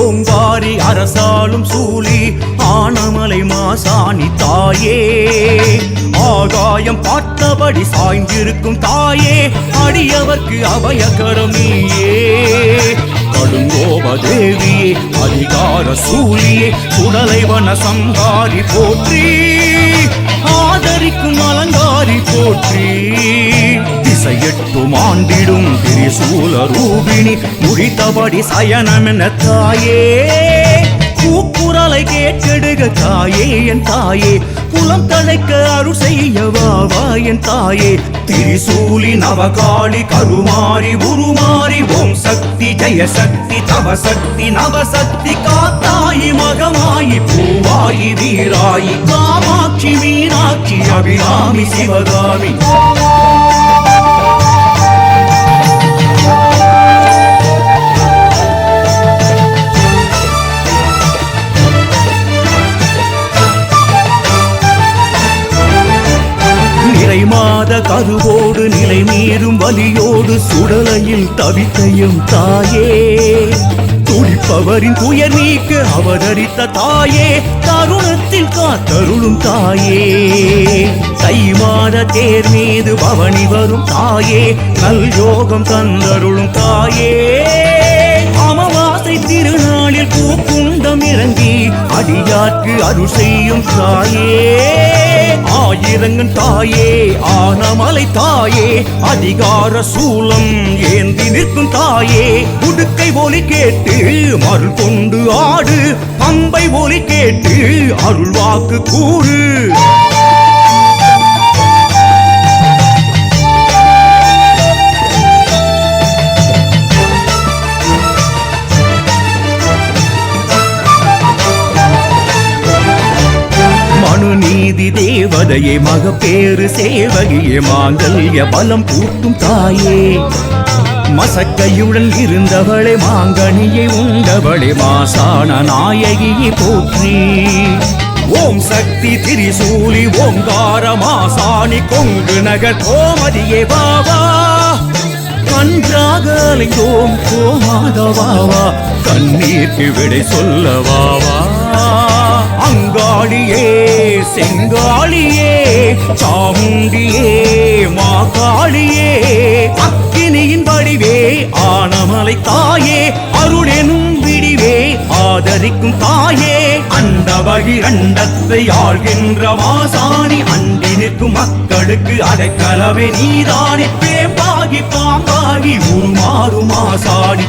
ஓங்காரி அரசாளும் சூலி ஆனமலை மாசாணி தாயே, ஆகாயம் பார்த்தபடி சாய்ந்திருக்கும் தாயே, அடியவர்க்கு அபயகரம் நீயே. கடுங்கோப தேவியே அதிகார சூலியே, சுடலைவன சங்காரி போற்றி, ஆதரிக்கும் அலங்காரி போற்றி. திசையெட்டும் ஆண்டிடும் திரிசூல ரூபிணி, முடித்தபடி சயனமென தாயே, கூக்குரலை கேட்டெடுக தாயே என் தாயே, குலம் தழைக்க அருள் செய்யவாவா என் தாயே. திரிசூலி நவகாளி கருமாரி உருமாறி, ஓம் சக்தி ஜெய சக்தி தவ சக்தி நவசக்தி, காத்தாயி மகமாயி பூவாயி வீராயி, காமாட்சி மீனாட்சி அபிராமி சிவகாமி. மாத கருவோடு நிலை மீறும் வலியோடு சுடலையில் தவித்தையும் தாயே, துடிப்பவரின் துயர் நீக்க அவதரித்த தாயே, தருணத்தில் காத்தருளும் தாயே. தை மாத தேர் மீது பவனி வரும் தாயே, நல் யோகம் தந்தருளும் தாயே. அமாவாசை திருநாளில் பூக்குண்டம் இறங்கி அடியார்க்கு அருள் செய்யும் தாயே, ஆயிரங்கன் தாயே ஆனமலை தாயே, அதிகார சூலம் ஏந்தி நிற்கும் தாயே. உடுக்கை ஒலி கேட்டு அருள் கொண்டு ஆடு, பம்பை ஒலி கேட்டு அருள் வாக்கு கூறு. நீதி தேவதையே மகப்பேறு சேவகியே, மாங்கல்ய பலம் கூட்டும் தாயே, மசக்கையுடன் இருந்தவளே மாங்கனியை உண்டவளே, மாசான நாயகியை போற்றி. ஓம் சக்தி திரிசூலி ஓங்கார மாசாணி, கொங்கு நகர் கோமதியே வாவா, கன்றாக அலைந்தோம் கோமாதவாவா, கண்ணீர்க்கு விடை சொல்லவாவா. அங்காளியே செங்காளியே சாமுண்டியே மாகாளியே, அக்கினியின் வடிவே ஆனமலை தாயே, அருளெனும் விடிவே ஆதரிக்கும் தாயே. அந்த பகிரண்டத்தை ஆள்கின்ற மாசாணி, அண்டி நிற்கும் மக்களுக்கு அடைக்கலவே நீதானே. பேம்பாகி பாம்பாகி உருமாறும் மாசாணி.